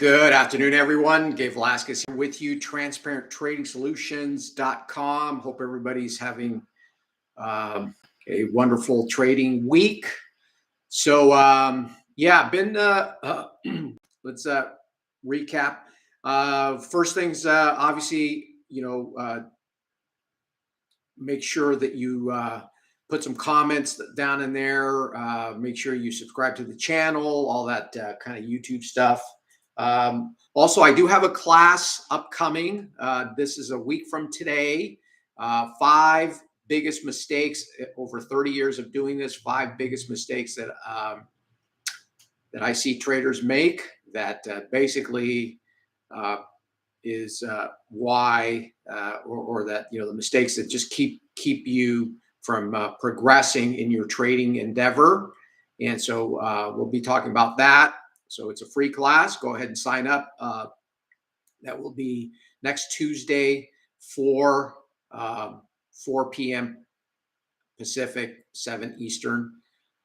Good afternoon, everyone. Gabe Velazquez here with you, transparenttrading-solutions.com. Hope everybody's having a wonderful trading week. So, let's recap. First things, obviously, make sure that you put some comments down in there. Make sure you subscribe to the channel, all that kind of YouTube stuff. Also, I do have a class upcoming. This is a week from today. 5 biggest mistakes over 30 years of doing this. 5 biggest mistakes that I see traders make. That basically is why, or that the mistakes that just keep you from progressing in your trading endeavor. And so we'll be talking about that. So it's a free class. Go ahead and sign up. That will be next Tuesday, 4 p.m. Pacific, 7 Eastern.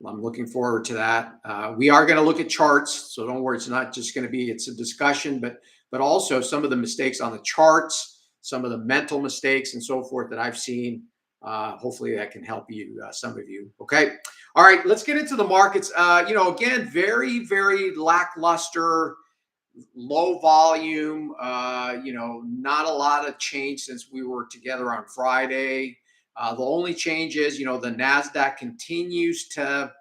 I'm looking forward to that. We are going to look at charts, so don't worry. It's not just going to be, it's a discussion, but also some of the mistakes on the charts, some of the mental mistakes and so forth that I've seen. Hopefully that can help you, some of you. Okay. All right, let's get into the markets. Again, very, very lackluster, low volume, not a lot of change since we were together on Friday. The only change is, the NASDAQ continues to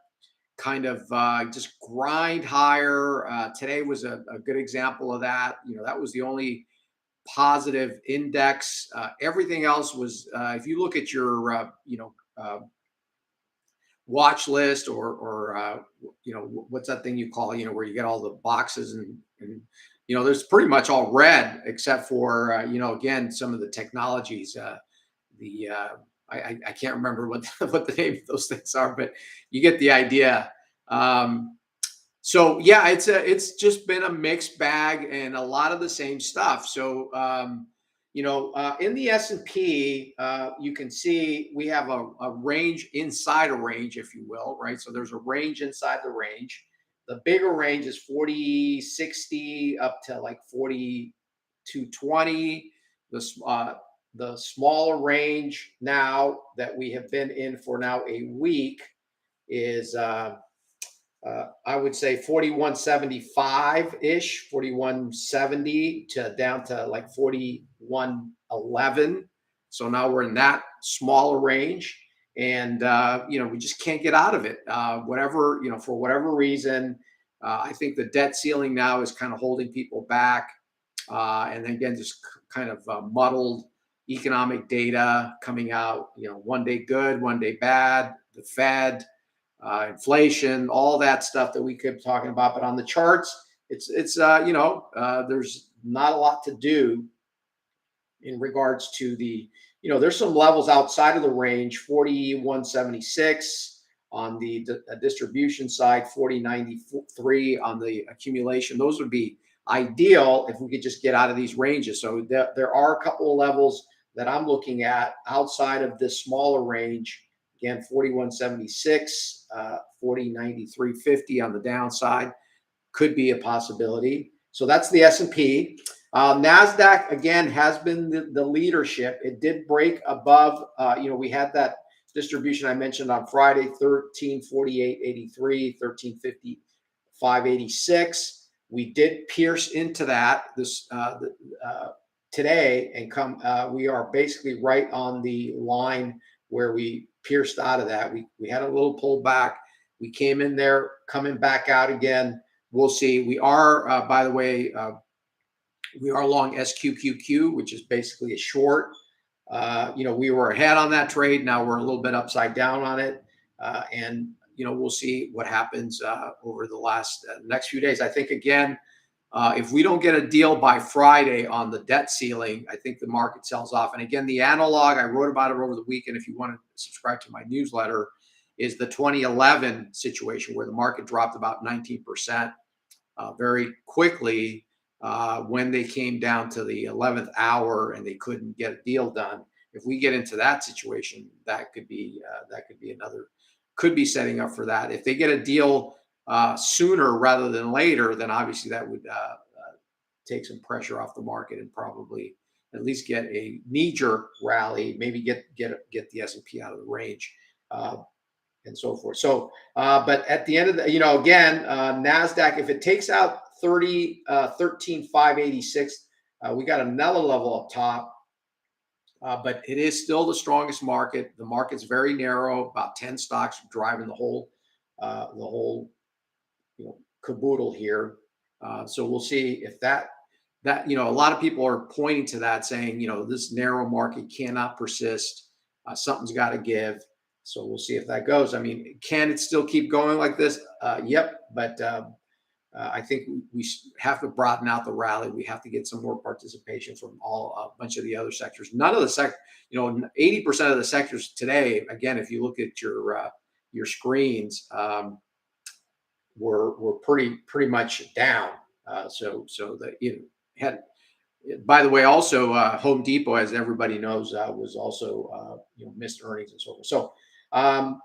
kind of just grind higher. Today was a good example of that. That was the only positive index. Everything else was, if you look at your, watch list or what's that thing you call, where you get all the boxes and there's pretty much all red except for, again, some of the technologies, I can't remember what the name of those things are, but you get the idea. So yeah, it's just been a mixed bag and a lot of the same stuff. So, in the S&P, you can see we have a range inside a range, if you will, right? So there's a range inside the range. The bigger range is 40.60 up to like 42.20. The smaller range now that we have been in for now a week is I would say 41.75-ish, 41.70 to down to like 41.11. So now we're in that smaller range, and we just can't get out of it. For whatever reason, I think the debt ceiling now is kind of holding people back, and then again, just kind of muddled economic data coming out. One day good, one day bad. The Fed. Inflation, all that stuff that we kept talking about. But on the charts, it's there's not a lot to do in regards to the, there's some levels outside of the range, 41.76 on the distribution side, 40.93 on the accumulation. Those would be ideal if we could just get out of these ranges. So there are a couple of levels that I'm looking at outside of this smaller range. Again, 41.76, 40.93.50 on the downside could be a possibility. So that's the S&P. NASDAQ, again, has been the leadership. It did break above, we had that distribution I mentioned on Friday, 1348.83, 1355.86. We did pierce into that today and we are basically right on the line where we pierced out of that. We had a little pullback. We came in there, coming back out again. We'll see. We are, by the way, we are long SQQQ, which is basically a short. We were ahead on that trade. Now we're a little bit upside down on it. And we'll see what happens over the next few days. I think, again, if we don't get a deal by Friday on the debt ceiling, I think the market sells off. And again, the analog, I wrote about it over the weekend. If you want to subscribe to my newsletter, is the 2011 situation where the market dropped about 19% very quickly when they came down to the 11th hour and they couldn't get a deal done. If we get into that situation, that could be setting up for that. If they get a deal sooner rather than later, then obviously that would take some pressure off the market and probably at least get a knee-jerk rally, maybe get the S&P out of the range, and so forth. So, but at the end of the, again, NASDAQ, if it takes out 13,586, we got another level up top. But it is still the strongest market. The market's very narrow, about 10 stocks driving the whole caboodle here. So we'll see if that a lot of people are pointing to that, saying this narrow market cannot persist. Something's got to give. So we'll see if that goes. I mean, can it still keep going like this? Yep. But I think we have to broaden out the rally. We have to get some more participation from a bunch of the other sectors. None of the 80% of the sectors today, again, if you look at your screens, were pretty much down. So that had. By the way, also Home Depot, as everybody knows, was also missed earnings and so forth. So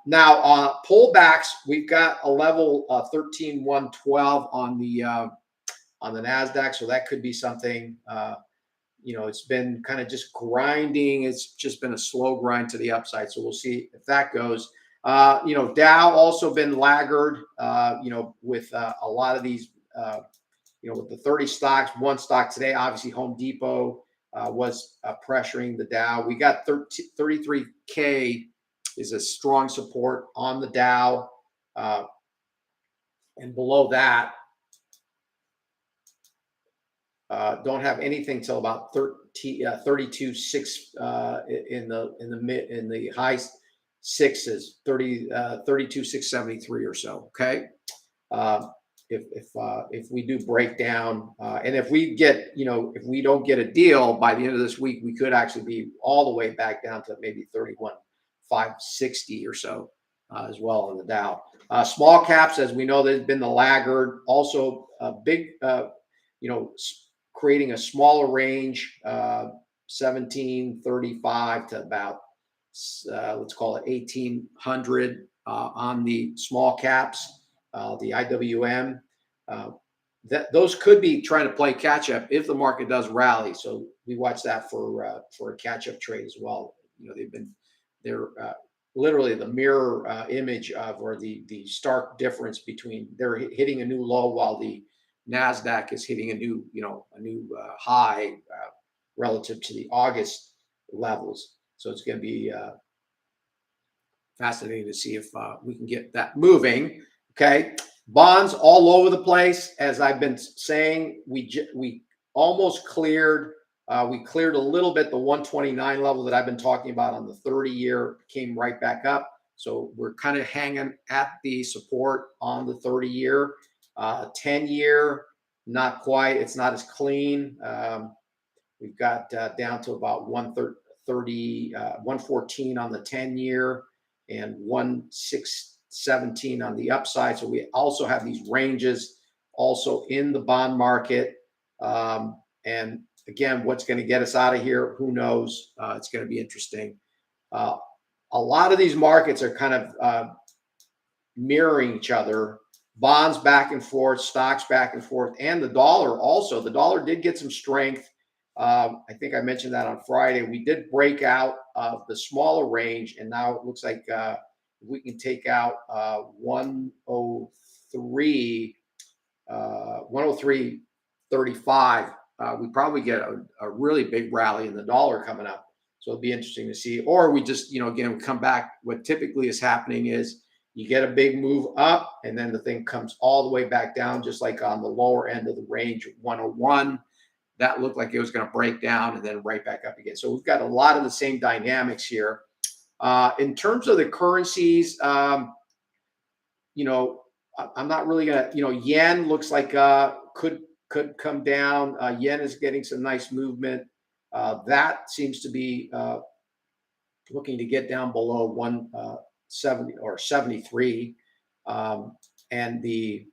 now pullbacks, we've got a level 13,112 on the NASDAQ, so that could be something. It's been kind of just grinding. It's just been a slow grind to the upside. So we'll see if that goes. Dow also been laggard. With a lot of these. With the 30 stocks, one stock today, obviously Home Depot was pressuring the Dow. We got 33K is a strong support on the Dow. And below that, don't have anything till about 32.6 in the high sixes, 32,673 or so. Okay. If we do break down, and if we if we don't get a deal by the end of this week, we could actually be all the way back down to maybe 31,560 or so as well on the Dow. Small caps, as we know, they've been the laggard. Also, big, creating a smaller range, 1735 to about let's call it 1800 on the small caps. The IWM, those could be trying to play catch up if the market does rally. So we watch that for a catch up trade as well. They're literally the mirror image of, or the stark difference between, they're hitting a new low while the NASDAQ is hitting a new high relative to the August levels. So it's going to be fascinating to see if we can get that moving. Okay, bonds all over the place. As I've been saying, we almost cleared. We cleared a little bit the 129 level that I've been talking about on the 30-year, came right back up. So we're kind of hanging at the support on the 30-year. 10-year, not quite. It's not as clean. We've got down to about 114 on the 10-year and 117 on the upside. So we also have these ranges also in the bond market. And again, what's going to get us out of here? Who knows? It's going to be interesting. A lot of these markets are kind of mirroring each other. Bonds back and forth, stocks back and forth, and the dollar also. The dollar did get some strength. I think I mentioned that on Friday. We did break out of the smaller range, and now it looks like we can take out 103, 103.35. We probably get a really big rally in the dollar coming up. So it'll be interesting to see. Or we just, again, we come back. What typically is happening is you get a big move up, and then the thing comes all the way back down, just like on the lower end of the range of 101. That looked like it was going to break down and then right back up again. So we've got a lot of the same dynamics here. In terms of the currencies, I'm not really going to, yen looks like could come down. Yen is getting some nice movement. That seems to be looking to get down below 170 or 73. And the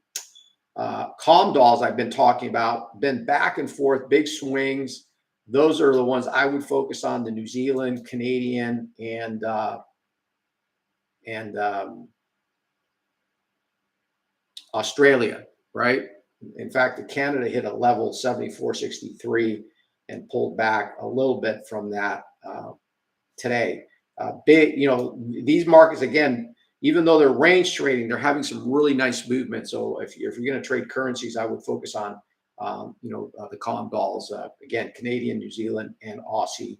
calm dolls I've been talking about, been back and forth, big swings. Those are the ones I would focus on: the New Zealand, Canadian, and Australia, right? In fact, the Canada hit a level 74.63 and pulled back a little bit from that today. Big, these markets again, even though they're range trading, they're having some really nice movement. So if you're going to trade currencies, I would focus on the column dolls, again, Canadian, New Zealand, and Aussie.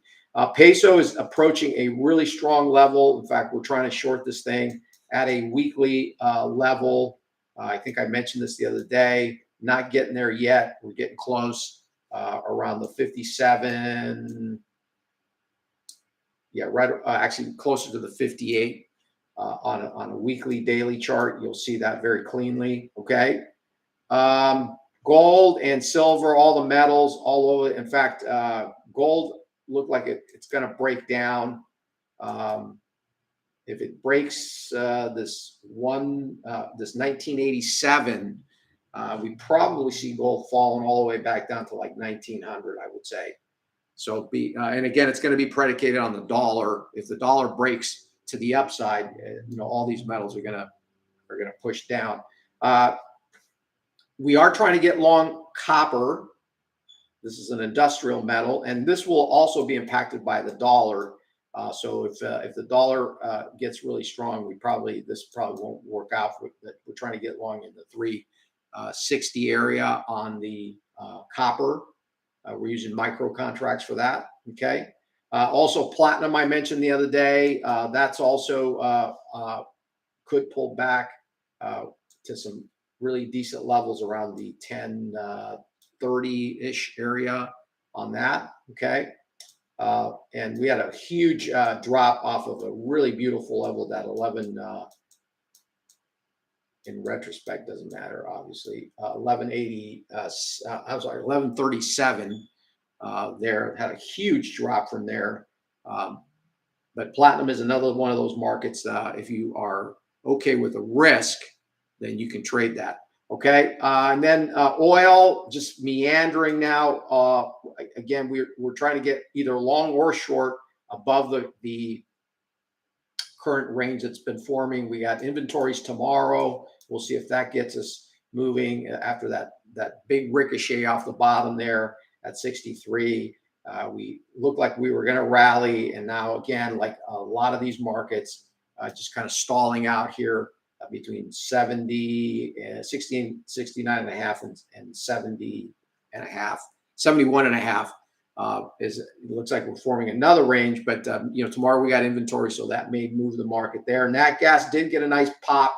Peso is approaching a really strong level. In fact, we're trying to short this thing at a weekly level. I think I mentioned this the other day. Not getting there yet. We're getting close, around the 57. Yeah, right. Actually, closer to the 58 on a weekly, daily chart. You'll see that very cleanly. Okay. Gold and silver, all the metals, all over. In fact, gold looked like it's going to break down. If it breaks this 1987, we probably see gold falling all the way back down to like 1900, I would say. So and again, it's going to be predicated on the dollar. If the dollar breaks to the upside, all these metals are going to push down. We are trying to get long copper. This is an industrial metal, and this will also be impacted by the dollar. So if the dollar gets really strong, this probably won't work out. We're trying to get long in the 360 area on the copper. We're using micro contracts for that. Okay. Also, platinum I mentioned the other day. That's also could pull back to some really decent levels around the 1030-ish area on that. Okay. And we had a huge drop off of a really beautiful level, that 11. In retrospect, doesn't matter, obviously. 1180. I'm sorry, 1137. There had a huge drop from there. But platinum is another one of those markets. If you are okay with the risk, then you can trade that. Okay, and then oil just meandering now. Again, we're trying to get either long or short above the current range that's been forming. We got inventories tomorrow. We'll see if that gets us moving after that big ricochet off the bottom there at 63. We looked like we were going to rally, and now again, like a lot of these markets, just kind of stalling out here between 70 and 69 and a half and 70 and a half, 71 and a half. It looks like we're forming another range, but tomorrow we got inventory, so that may move the market there. Nat gas did get a nice pop.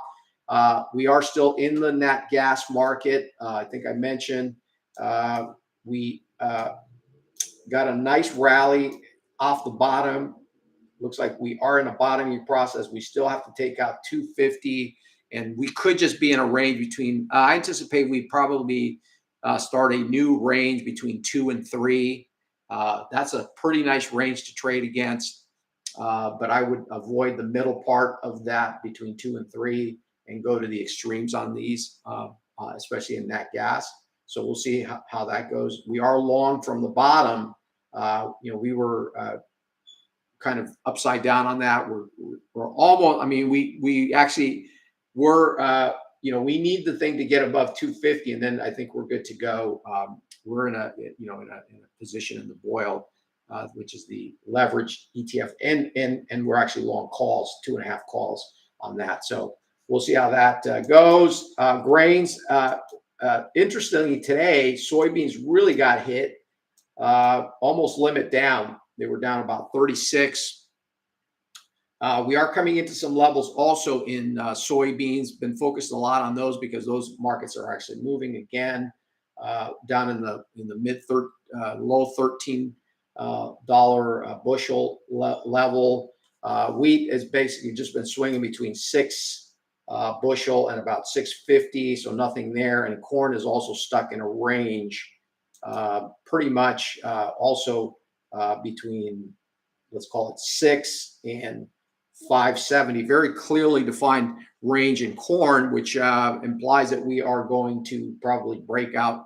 We are still in the nat gas market. I think I mentioned we got a nice rally off the bottom. Looks like we are in a bottoming process. We still have to take out 250, and we could just be in a range between. I anticipate we probably start a new range between 2 and 3. That's a pretty nice range to trade against, but I would avoid the middle part of that between 2 and 3 and go to the extremes on these, especially in nat gas. So we'll see how that goes. We are long from the bottom. We were kind of upside down on that. We're almost. I mean, we actually were. We need the thing to get above 250, and then I think we're good to go. We're in a position in the Boyle, which is the leveraged ETF, and we're actually long calls, 2.5 calls on that. So we'll see how that goes. Grains. Interestingly, today soybeans really got hit, almost limit down. They were down about 36. We are coming into some levels also in soybeans. Been focused a lot on those because those markets are actually moving again, down in the low $13 bushel level. Wheat has basically just been swinging between 6 bushel and about 650, so nothing there. And corn is also stuck in a range, pretty much also between, let's call it 6 and 570, very clearly defined range in corn, which implies that we are going to probably break out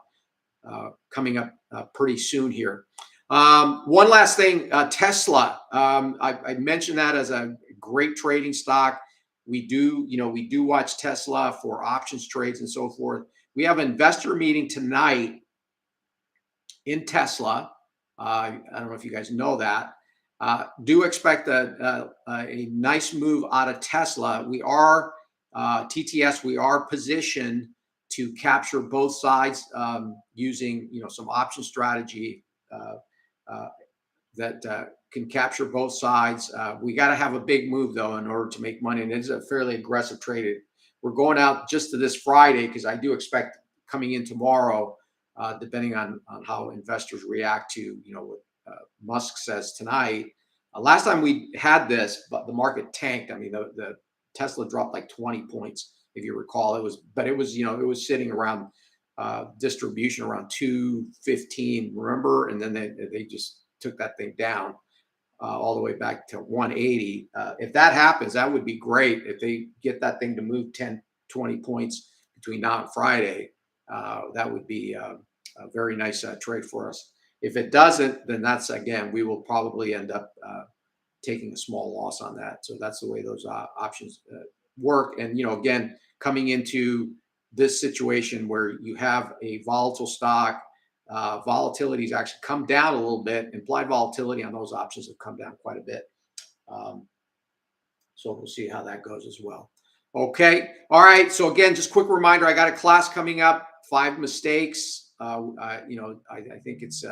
coming up pretty soon here. One last thing, Tesla. I mentioned that as a great trading stock. We do watch Tesla for options trades and so forth. We have an investor meeting tonight in Tesla. I don't know if you guys know that. Do expect a nice move out of Tesla. We are TTS. We are positioned to capture both sides using some option strategy uh, that can capture both sides. We got to have a big move though in order to make money, and it's a fairly aggressive trade. We're going out just to this Friday because I do expect coming in tomorrow, depending on how investors react to what Musk says tonight. Last time we had this, but the market tanked. I mean, the Tesla dropped like 20 points, if you recall. It was sitting around distribution around 215. Remember, and then they just took that thing down all the way back to 180. If that happens, that would be great. If they get that thing to move 10, 20 points between now and Friday, that would be a very nice trade for us. If it doesn't, then again, we will probably end up taking a small loss on that. So that's the way those options work. And, again, coming into this situation where you have a volatile stock, volatility has actually come down a little bit. Implied volatility on those options have come down quite a bit. So we'll see how that goes as well. Okay. All right. So again, just quick reminder, I got a class coming up, 5 mistakes. I think it's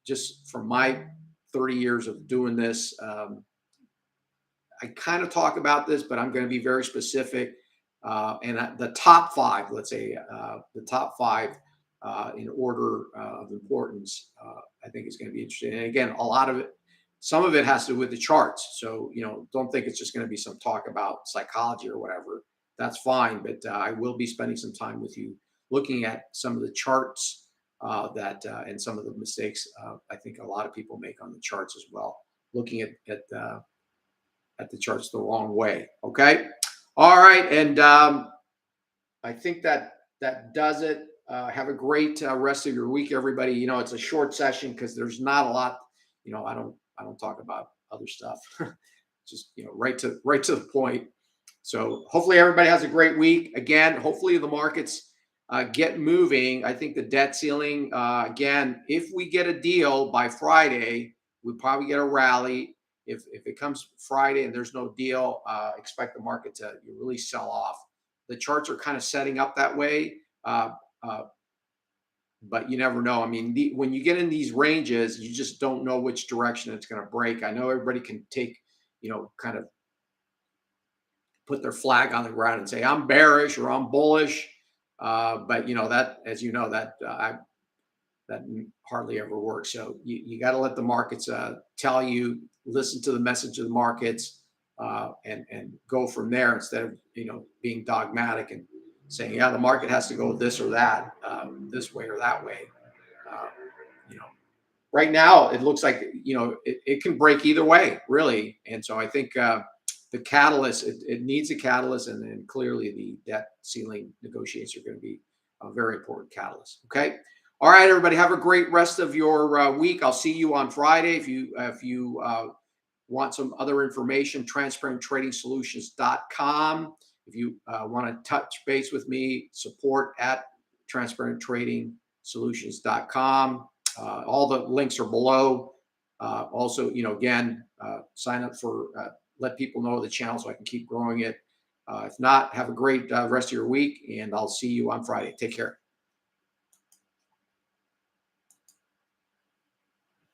just from my 30 years of doing this. I kind of talk about this, but I'm going to be very specific. And the top 5, let's say the top 5 in order of importance, I think is going to be interesting. And again, some of it has to do with the charts. So, don't think it's just going to be some talk about psychology or whatever. That's fine. But I will be spending some time with you looking at some of the charts and some of the mistakes I think a lot of people make on the charts as well, looking at the charts the wrong way. Okay. All right. And I think that does it. Have a great rest of your week, everybody. It's a short session because there's not a lot. I don't talk about other stuff. Just right to the point. So hopefully everybody has a great week. Again, hopefully the markets get moving. I think the debt ceiling again. If we get a deal by Friday, we probably get a rally. If it comes Friday and there's no deal, expect the market to really sell off. The charts are kind of setting up that way. But you never know. I mean, when you get in these ranges, you just don't know which direction it's going to break. I know everybody can take, kind of put their flag on the ground and say, I'm bearish or I'm bullish. But that, as you know, that hardly ever works. So you got to let the markets tell you, listen to the message of the markets, and go from there instead of, being dogmatic and saying, yeah, the market has to go this or that, this way or that way. Uh, right now it looks like, it can break either way, really. And so I think the catalyst, it needs a catalyst. And then clearly the debt ceiling negotiations are going to be a very important catalyst. Okay. All right, everybody, have a great rest of your week. I'll see you on Friday. If you want some other information, transparenttrading-solutions.com. If you want to touch base with me, support at transparenttrading-solutions.com. All the links are below. Also, again, sign up for, let people know the channel so I can keep growing it. If not, have a great rest of your week, and I'll see you on Friday. Take care.